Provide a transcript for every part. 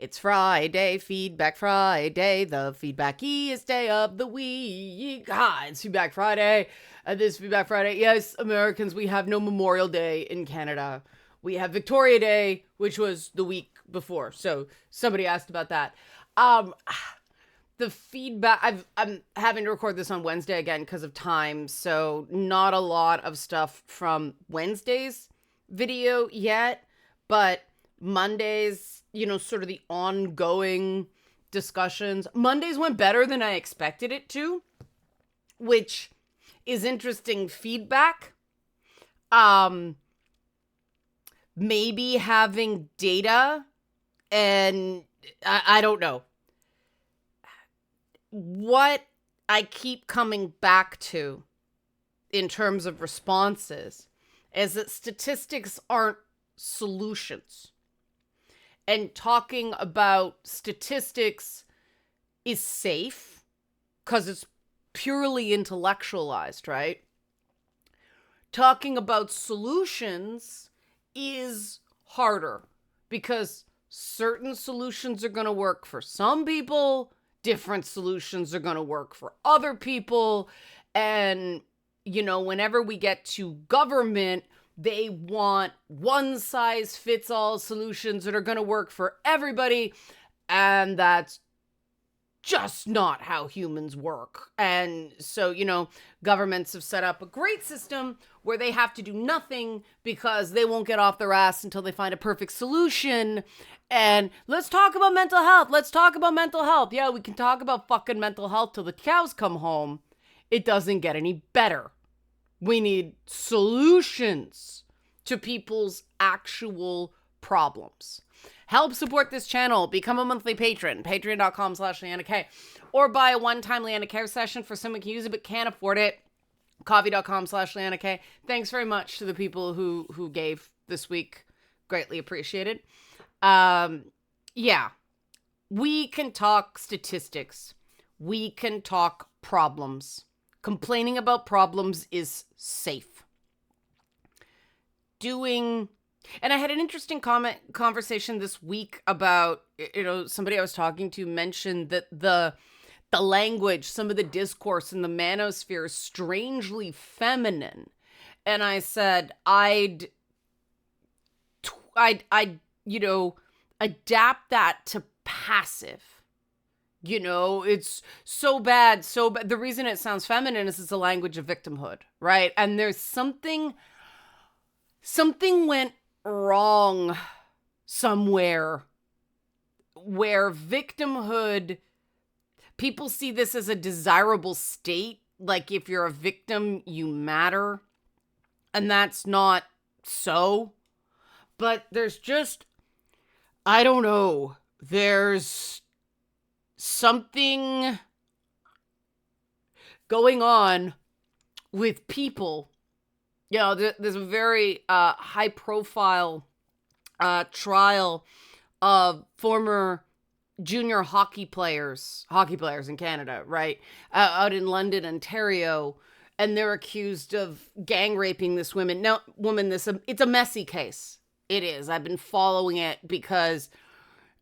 It's Friday, Feedback Friday, the feedbackiest day of the week. It's Feedback Friday. This Feedback Friday, yes, Americans, we have no Memorial Day in Canada. We have Victoria Day, which was the week before. So somebody asked about that. The feedback, I'm having to record this on Wednesday again because of time. So not a lot of stuff from Wednesday's video yet, but Mondays, sort of the ongoing discussions. Mondays went better than I expected it to, which is interesting feedback. Maybe having data, and I don't know. What I keep coming back to in terms of responses is that statistics aren't solutions. And talking about statistics is safe because it's purely intellectualized, right? Talking about solutions is harder because certain solutions are going to work for some people, different solutions are going to work for other people. And, whenever we get to government, they want one-size-fits-all solutions that are going to work for everybody, and that's just not how humans work. And so, governments have set up a great system where they have to do nothing because they won't get off their ass until they find a perfect solution. And let's talk about mental health. Let's talk about mental health. Yeah, we can talk about fucking mental health till the cows come home. It doesn't get any better. We need solutions to people's actual problems. Help support this channel. Become a monthly patron. Patreon.com/LeannaK. Or buy a one-time Leanna Care session for someone who can use it but can't afford it. Coffee.com/LeannaK. Thanks very much to the people who gave this week. Greatly appreciated. Yeah. We can talk statistics. We can talk problems. Complaining about problems is safe. And I had an interesting conversation this week about, somebody I was talking to mentioned that the language, some of the discourse in the manosphere is strangely feminine. And I said, I'd adapt that to passive. It's so bad. The reason it sounds feminine is it's a language of victimhood, right? And there's something went wrong somewhere where victimhood, people see this as a desirable state. Like if you're a victim, you matter. And that's not so. But there's just, I don't know, there's something going on with people. There's a very high profile trial of former junior hockey players in Canada, right? Out in London, Ontario, and they're accused of gang raping this woman. It's a messy case. It is. I've been following it because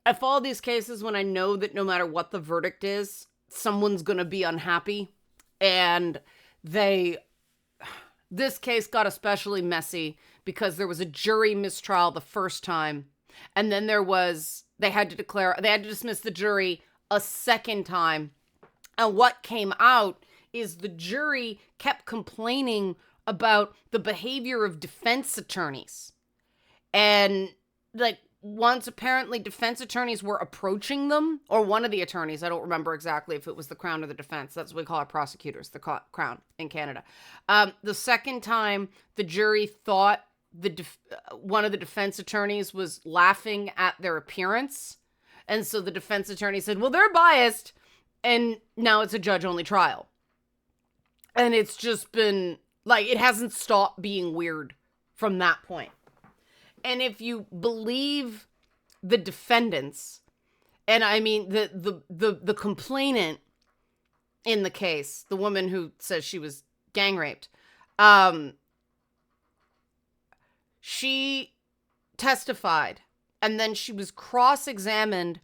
I follow these cases when I know that no matter what the verdict is, someone's going to be unhappy. And this case got especially messy because there was a jury mistrial the first time. And then they had to dismiss the jury a second time. And what came out is the jury kept complaining about the behavior of defense attorneys. And once apparently defense attorneys were approaching them, or one of the attorneys, I don't remember exactly if it was the Crown or the defense. That's what we call our prosecutors, the Crown in Canada. The second time, the jury thought one of the defense attorneys was laughing at their appearance. And so the defense attorney said, well, they're biased. And now it's a judge-only trial. And it's just been, it hasn't stopped being weird from that point. And if you believe the defendants, and I mean the complainant in the case, the woman who says she was gang raped, she testified, and then she was cross-examined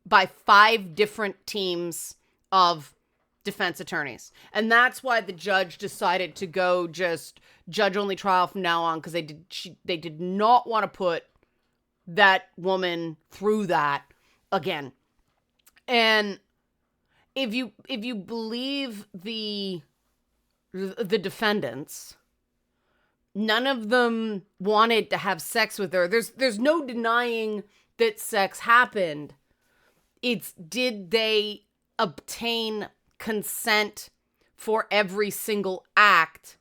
by 5 different teams of defense attorneys. And that's why the judge decided to go just judge-only trial from now on, because they did not want to put that woman through that again. And if you believe the defendants, none of them wanted to have sex with her. There's no denying that sex happened. It's, did they obtain consent for every single act?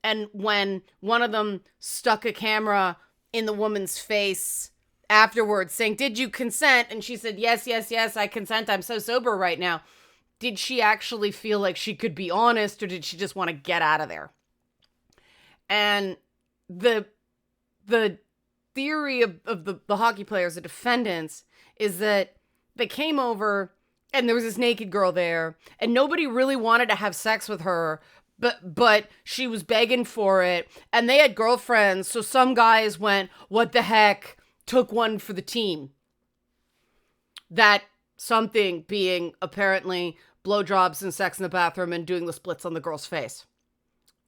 And when one of them stuck a camera in the woman's face afterwards saying, "Did you consent?" And she said, yes, I consent. I'm so sober right now. Did she actually feel like she could be honest, or did she just want to get out of there? And the theory of the hockey players, the defendants, is that they came over and there was this naked girl there and nobody really wanted to have sex with her, but she was begging for it, and they had girlfriends, so some guys went, "What the heck," took one for the team. That something being apparently blowjobs and sex in the bathroom and doing the splits on the girl's face.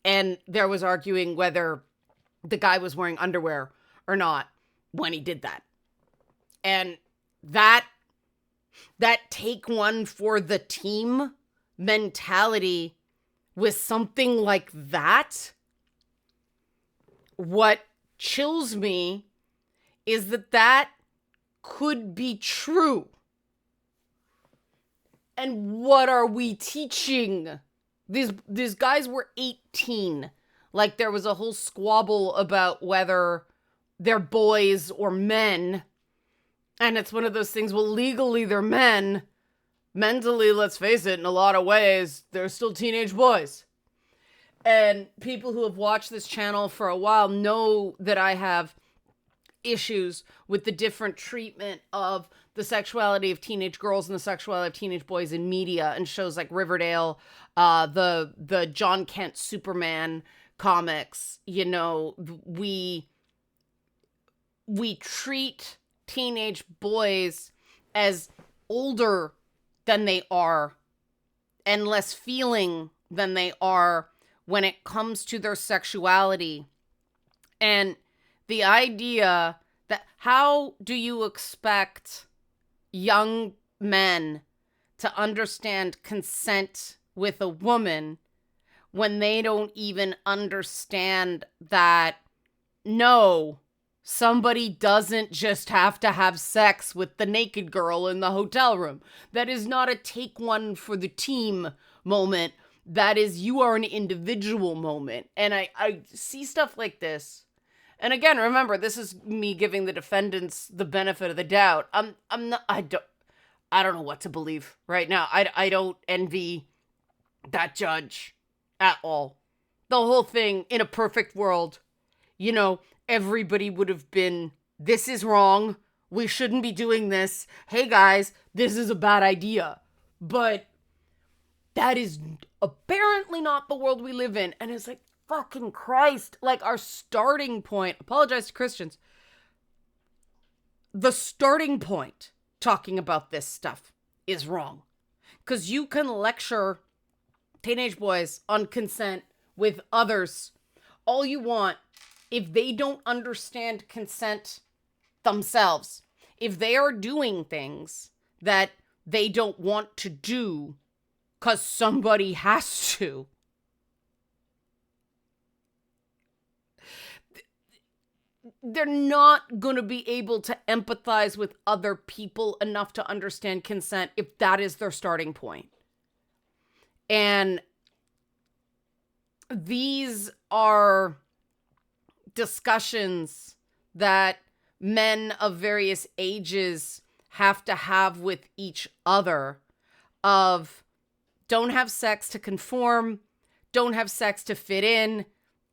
And there was arguing whether the guy was wearing underwear or not when he did that. And that take one for the team mentality with something like that, what chills me is that could be true. And what are we teaching? These guys were 18. Like, there was a whole squabble about whether they're boys or men. And it's one of those things, well, legally they're men. Mentally, let's face it, in a lot of ways, they're still teenage boys. And people who have watched this channel for a while know that I have issues with the different treatment of the sexuality of teenage girls and the sexuality of teenage boys in media and shows like Riverdale, the John Kent Superman comics. You know, we treat teenage boys as older than they are and less feeling than they are when it comes to their sexuality. And the idea that, how do you expect young men to understand consent with a woman when they don't even understand that, no, somebody doesn't just have to have sex with the naked girl in the hotel room. That is not a take one for the team moment. That is, you are an individual moment. And I see stuff like this. And again, remember, this is me giving the defendants the benefit of the doubt. I don't know what to believe right now. I don't envy that judge at all. The whole thing, in a perfect world, you know, everybody would have been, this is wrong. We shouldn't be doing this. Hey guys, this is a bad idea. But that is apparently not the world we live in. And it's like, fucking Christ. Like, our starting point, apologize to Christians, the starting point talking about this stuff is wrong. Because you can lecture teenage boys on consent with others all you want. If they don't understand consent themselves, if they are doing things that they don't want to do because somebody has to, they're not going to be able to empathize with other people enough to understand consent if that is their starting point. And these are discussions that men of various ages have to have with each other of, don't have sex to conform, don't have sex to fit in,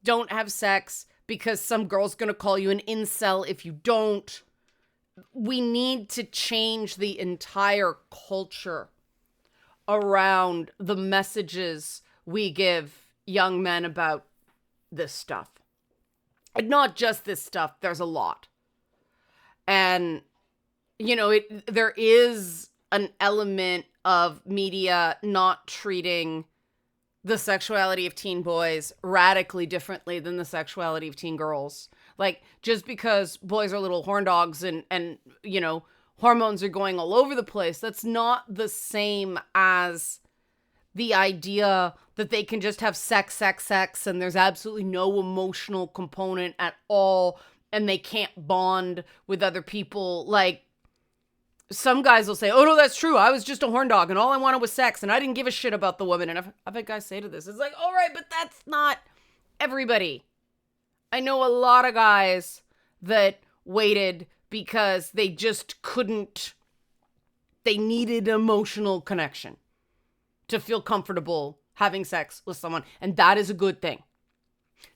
don't have sex because some girl's gonna call you an incel if you don't. We need to change the entire culture around the messages we give young men about this stuff. And not just this stuff, there's a lot. And, you know, there is an element of media not treating the sexuality of teen boys radically differently than the sexuality of teen girls. Like, just because boys are little horn dogs and you know, hormones are going all over the place, that's not the same as the idea that they can just have sex, and there's absolutely no emotional component at all, and they can't bond with other people. Like, some guys will say, oh no, that's true, I was just a horn dog and all I wanted was sex and I didn't give a shit about the woman. And I've had guys say to this, it's like, all right, but that's not everybody. I know a lot of guys that waited because they just couldn't, they needed emotional connection to feel comfortable having sex with someone. And that is a good thing.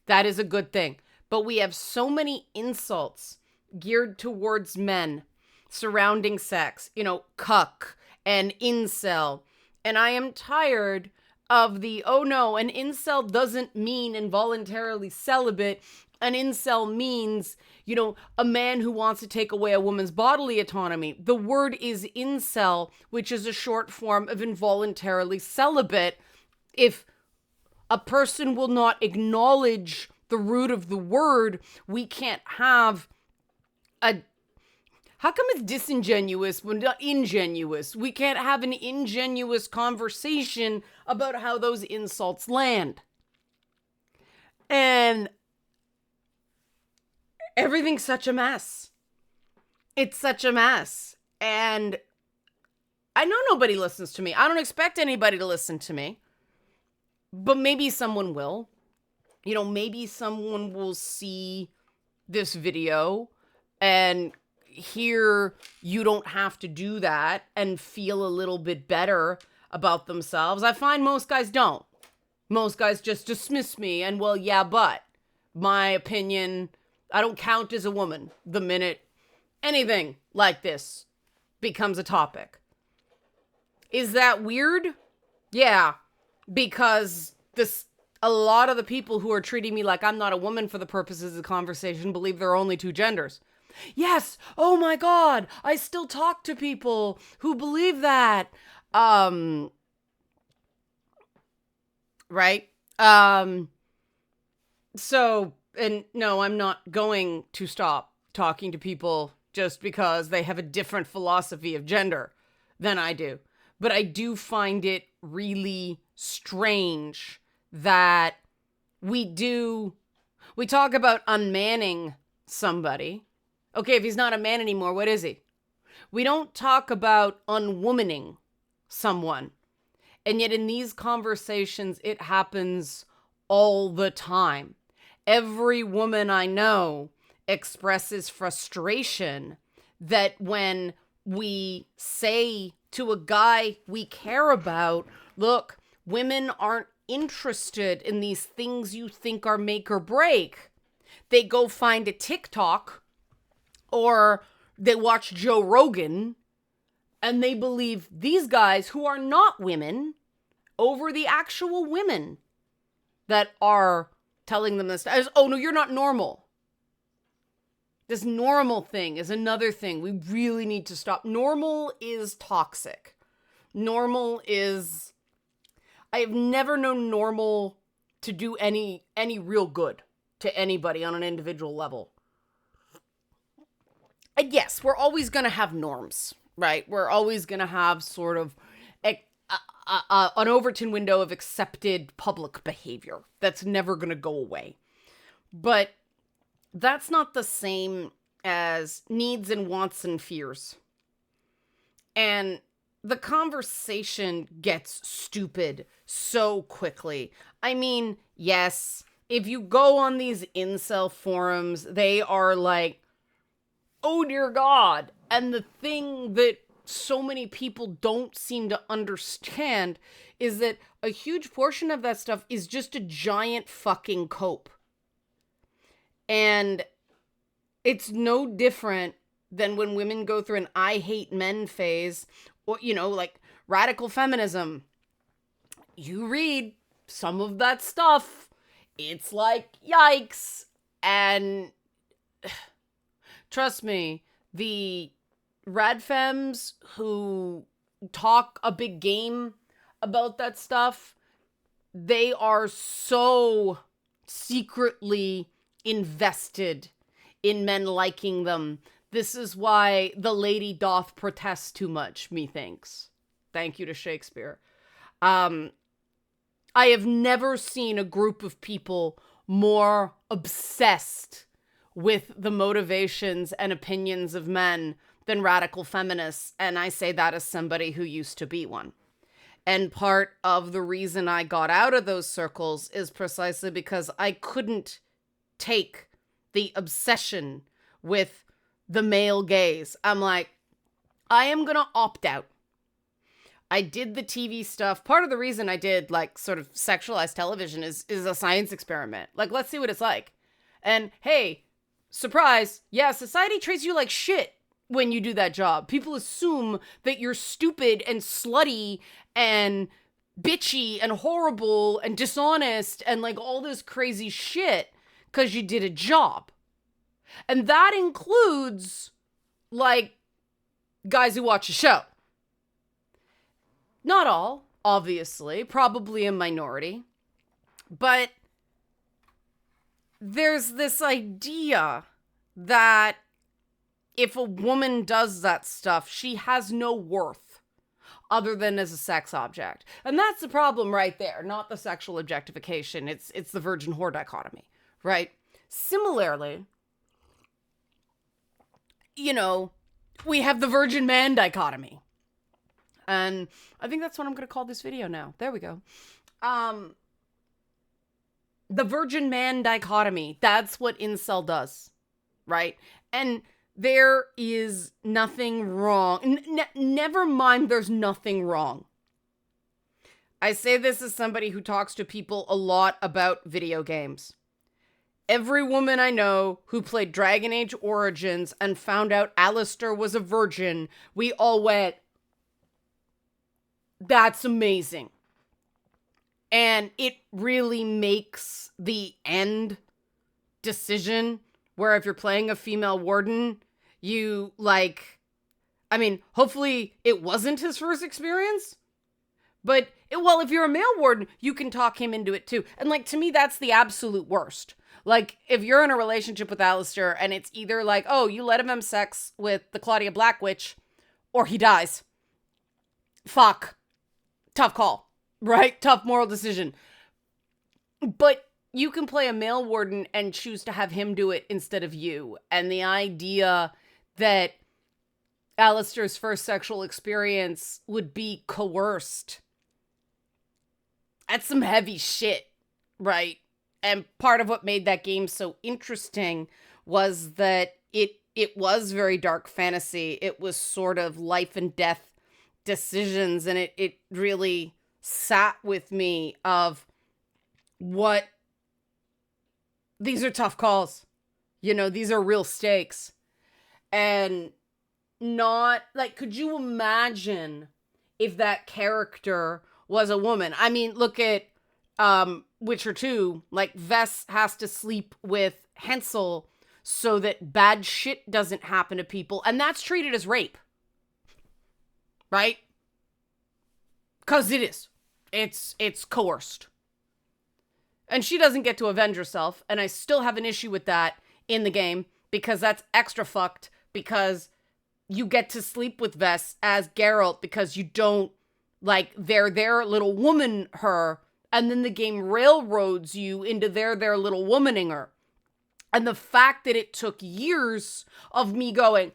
That is a good thing. But we have so many insults geared towards men surrounding sex, you know, cuck and incel. And I am tired of the, oh no, an incel doesn't mean involuntarily celibate. An incel means, you know, a man who wants to take away a woman's bodily autonomy. The word is incel, which is a short form of involuntarily celibate. If a person will not acknowledge the root of the word, we can't have a... How come it's disingenuous when not ingenuous? We can't have an ingenuous conversation about how those insults land. And everything's such a mess. It's such a mess. And I know nobody listens to me. I don't expect anybody to listen to me. But maybe someone will. You know, maybe someone will see this video and hear you don't have to do that and feel a little bit better about themselves. I find most guys don't. Most guys just dismiss me and, well, yeah, but my opinion, I don't count as a woman the minute anything like this becomes a topic. Is that weird? Yeah, because a lot of the people who are treating me like I'm not a woman for the purposes of the conversation believe there are only two genders. Yes, oh my God, I still talk to people who believe that. Right? So, and no, I'm not going to stop talking to people just because they have a different philosophy of gender than I do. But I do find it really strange that we talk about unmanning somebody. Okay, if he's not a man anymore, what is he? We don't talk about unwomaning someone. And yet in these conversations, it happens all the time. Every woman I know expresses frustration that when we say to a guy we care about, look, women aren't interested in these things you think are make or break. They go find a TikTok or they watch Joe Rogan and they believe these guys who are not women over the actual women that are telling them this. Oh, no, you're not normal. This normal thing is another thing we really need to stop. Normal is toxic. Normal is... I have never known normal to do any real good to anybody on an individual level. And yes, we're always going to have norms, right? We're always going to have sort of an Overton window of accepted public behavior that's never going to go away. But that's not the same as needs and wants and fears. And the conversation gets stupid so quickly. I mean, yes, if you go on these incel forums, they are like, oh dear God. And the thing that so many people don't seem to understand is that a huge portion of that stuff is just a giant fucking cope. And it's no different than when women go through an I hate men phase, or, you know, like radical feminism. You read some of that stuff, it's like, yikes. And trust me, the rad femmes who talk a big game about that stuff, they are so secretly invested in men liking them. This is why the lady doth protest too much, methinks. Thank you to Shakespeare. I have never seen a group of people more obsessed with the motivations and opinions of men than radical feminists, and I say that as somebody who used to be one. And part of the reason I got out of those circles is precisely because I couldn't take the obsession with the male gaze. I'm like, I am gonna opt out. I did the TV stuff. Part of the reason I did like sort of sexualized television is a science experiment. Like, let's see what it's like. And hey, surprise, yeah, society treats you like shit when you do that job. People assume that you're stupid and slutty and bitchy and horrible and dishonest and like all this crazy shit because you did a job. And that includes like guys who watch a show. Not all, obviously, probably a minority. But there's this idea that if a woman does that stuff, she has no worth other than as a sex object. And that's the problem right there, not the sexual objectification. It's the virgin whore dichotomy, right? Similarly, you know, we have the virgin man dichotomy. And I think that's what I'm going to call this video now. There we go. The virgin man dichotomy. That's what incel does, right? And there is nothing wrong. Never mind, there's nothing wrong. I say this as somebody who talks to people a lot about video games. Every woman I know who played Dragon Age Origins and found out Alistair was a virgin, we all went, that's amazing. And it really makes the end decision where if you're playing a female warden, you like, I mean, hopefully it wasn't his first experience, but well, if you're a male warden, you can talk him into it too. And like, to me, that's the absolute worst. Like, if you're in a relationship with Alistair and it's either like, oh, you let him have sex with the Claudia Black Witch or he dies. Fuck. Tough call, right? Tough moral decision. But you can play a male warden and choose to have him do it instead of you. And the idea that Alistair's first sexual experience would be coerced. That's some heavy shit, right? And part of what made that game so interesting was that it was very dark fantasy. It was sort of life and death decisions, and it really sat with me of what these are tough calls. You know, these are real stakes. And not like, could you imagine if that character was a woman? I mean, look at Witcher 2, like Vess has to sleep with Hansel so that bad shit doesn't happen to people, and that's treated as rape. Right? Because it is. It's coerced. And she doesn't get to avenge herself, and I still have an issue with that in the game, because that's extra fucked, because you get to sleep with Vess as Geralt because you don't, like, they're their little woman her, and then the game railroads you into their little womaning her. And the fact that it took years of me going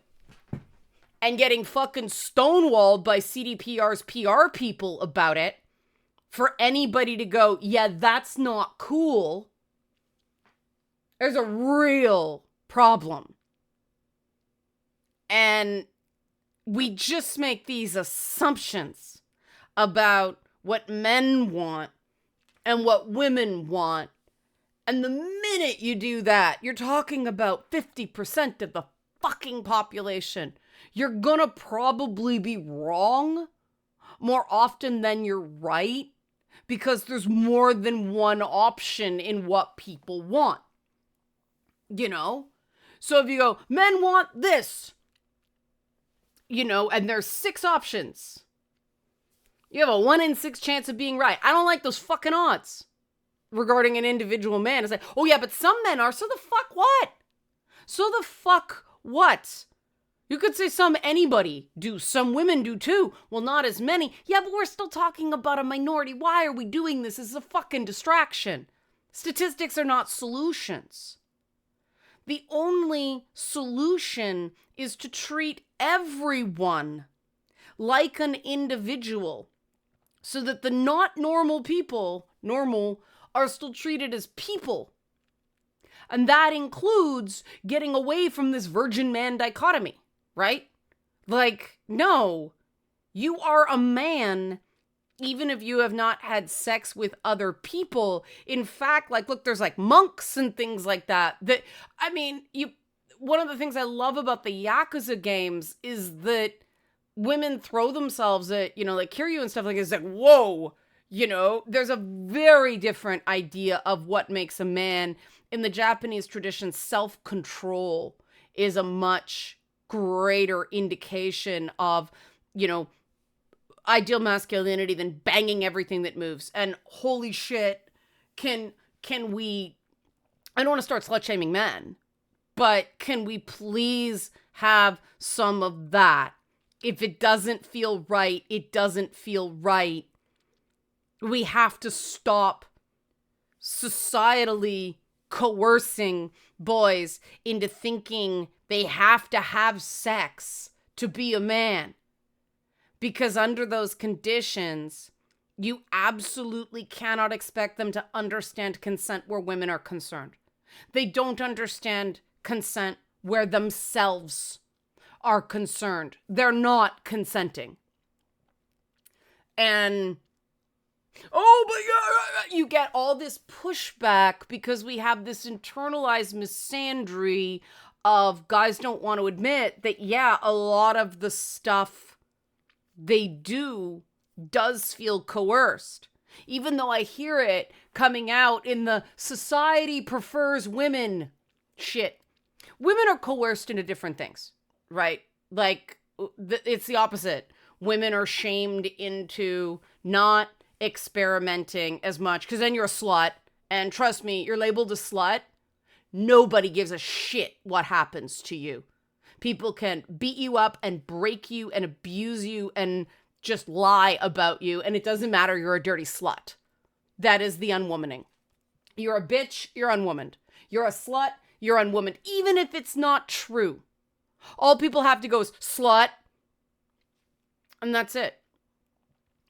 and getting fucking stonewalled by CDPR's PR people about it for anybody to go, yeah, that's not cool. There's a real problem. And we just make these assumptions about what men want and what women want. And the minute you do that, you're talking about 50% of the fucking population. You're gonna probably be wrong more often than you're right, because there's more than one option in what people want. You know? So if you go, men want this, you know, and there's 6 options. You have a 1 in 6 chance of being right. I don't like those fucking odds regarding an individual man. It's like, oh yeah, but some men are. So the fuck what? So the fuck what? You could say some anybody do. Some women do too. Well, not as many. Yeah, but we're still talking about a minority. Why are we doing this? This is a fucking distraction. Statistics are not solutions. The only solution is to treat everyone like an individual so that the not normal people, normal, are still treated as people. And that includes getting away from this virgin man dichotomy, right? Like, no, you are a man even if you have not had sex with other people. In fact, like, look, there's like monks and things like that. One of the things I love about the Yakuza games is that women throw themselves at, like Kiryu and stuff like this. It's like, whoa, there's a very different idea of what makes a man. In the Japanese tradition, self-control is a much greater indication of, ideal masculinity than banging everything that moves. And holy shit, can we, I don't want to start slut-shaming men, but can we please have some of that? If it doesn't feel right, it doesn't feel right. We have to stop societally coercing boys into thinking they have to have sex to be a man. Because under those conditions, you absolutely cannot expect them to understand consent where women are concerned. They don't understand consent where themselves are concerned. They're not consenting. And, oh, but you get all this pushback because we have this internalized misandry of guys don't want to admit that, yeah, a lot of the stuff they do does feel coerced. Even though I hear it coming out in the society prefers women shit. Women are coerced into different things, right? Like, it's the opposite. Women are shamed into not experimenting as much because then you're a slut. And trust me, you're labeled a slut. Nobody gives a shit what happens to you. People can beat you up and break you and abuse you and just lie about you. And it doesn't matter. You're a dirty slut. That is the unwomaning. You're a bitch. You're unwomaned. You're a slut. You're unwomaned. Even if it's not true. All people have to go is slut. And that's it.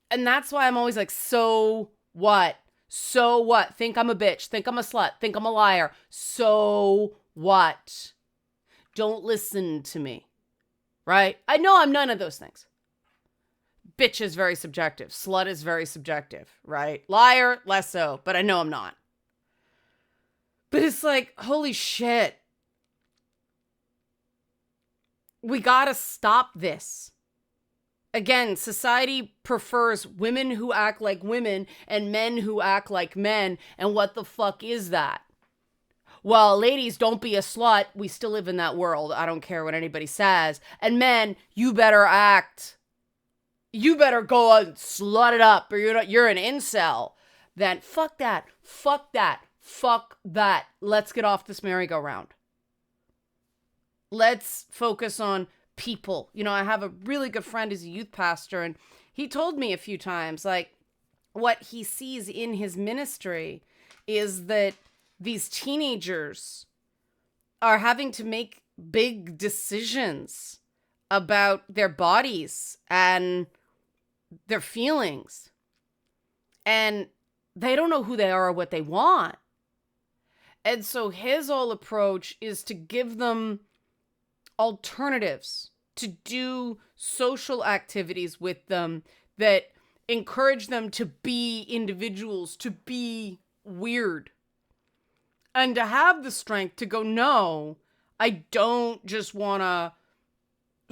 And that's why I'm always like, so what? So what? Think I'm a bitch. Think I'm a slut. Think I'm a liar. So what? Don't listen to me, right? I know I'm none of those things. Bitch is very subjective. Slut is very subjective, right? Liar, less so, but I know I'm not. But it's like, holy shit. We gotta stop this. Again, society prefers women who act like women and men who act like men. And what the fuck is that? Well, ladies, don't be a slut. We still live in that world. I don't care what anybody says. And men, you better act. You better go and slut it up or you're an incel. Then fuck that. Fuck that. Fuck that. Let's get off this merry-go-round. Let's focus on people. I have a really good friend who's a youth pastor, and he told me a few times, like, what he sees in his ministry is that these teenagers are having to make big decisions about their bodies and their feelings. And they don't know who they are or what they want. And so his whole approach is to give them alternatives, to do social activities with them that encourage them to be individuals, to be weird. And to have the strength to go, no, I don't just want to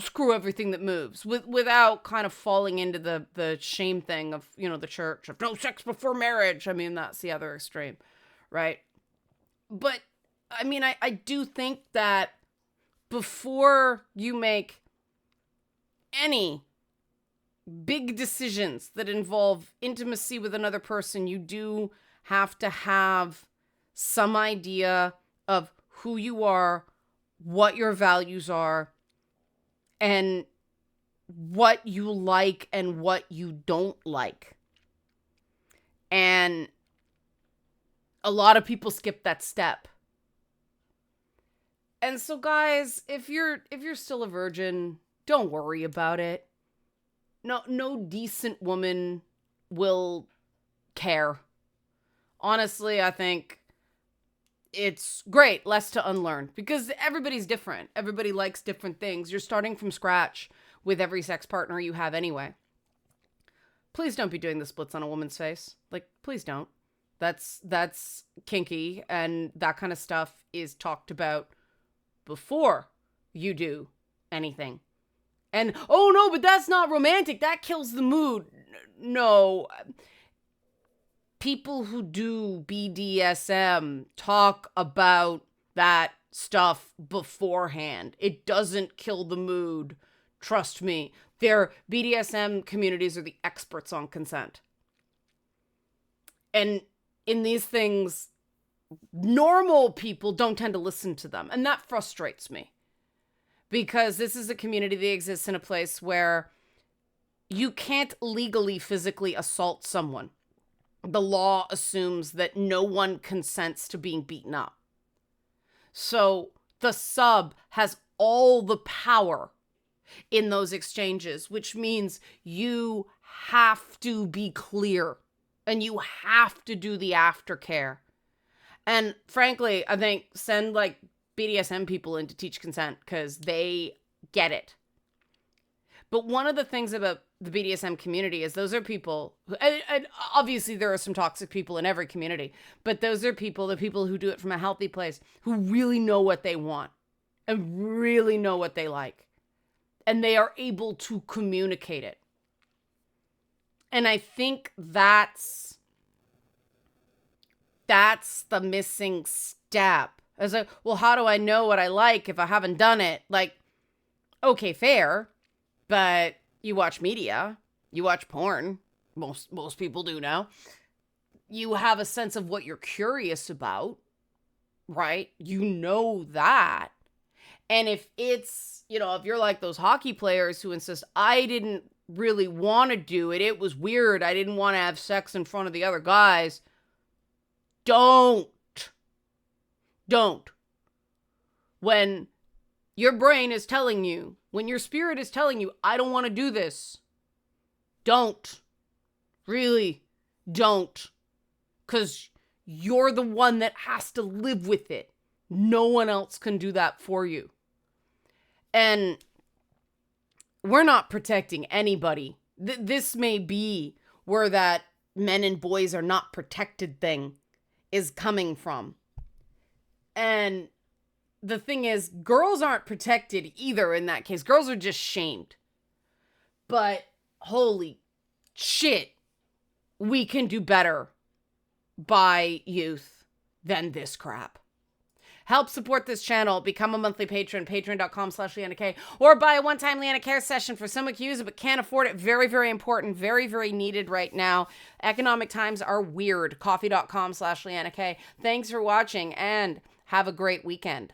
screw everything that moves without kind of falling into the shame thing of, the church of no sex before marriage. I mean, that's the other extreme, right? But I do think that before you make any big decisions that involve intimacy with another person, you do have to have some idea of who you are, what your values are, and what you like and what you don't like. And a lot of people skip that step. And so guys, if you're still a virgin, don't worry about it. No decent woman will care. Honestly, I think it's great, less to unlearn, because everybody's different. Everybody likes different things. You're starting from scratch with every sex partner you have anyway. Please don't be doing the splits on a woman's face. Like, please don't. That's kinky, and that kind of stuff is talked about before you do anything. And, oh no, but that's not romantic. That kills the mood. No. People who do BDSM talk about that stuff beforehand. It doesn't kill the mood. Trust me. Their BDSM communities are the experts on consent. And in these things, normal people don't tend to listen to them. And that frustrates me. Because this is a community that exists in a place where you can't legally, physically assault someone. The law assumes that no one consents to being beaten up. So the sub has all the power in those exchanges, which means you have to be clear and you have to do the aftercare. And frankly, I think send like BDSM people in to teach consent because they get it. But one of the things about the BDSM community is those are people who, and obviously there are some toxic people in every community, but those are people, the people who do it from a healthy place, who really know what they want and really know what they like. And they are able to communicate it. And I think that's the missing step. I was like, well, how do I know what I like if I haven't done it? Like, okay, fair. But you watch media, you watch porn. Most people do now. You have a sense of what you're curious about, right? You know that. And if it's, if you're like those hockey players who insist, I didn't really want to do it, it was weird, I didn't want to have sex in front of the other guys, don't. When your brain is telling you, when your spirit is telling you, I don't want to do this, don't. Really, don't. Because you're the one that has to live with it. No one else can do that for you. And we're not protecting anybody. This may be where that men and boys are not protected thing is coming from. And the thing is, girls aren't protected either in that case. Girls are just shamed. But holy shit, we can do better by youth than this crap. Help support this channel. Become a monthly patron, patreon.com/LeannaK, or buy a one-time Leanna Care session for someone who uses it but can't afford it. Very, very important. Very, very needed right now. Economic times are weird. Coffee.com/LeannaK. Thanks for watching and have a great weekend.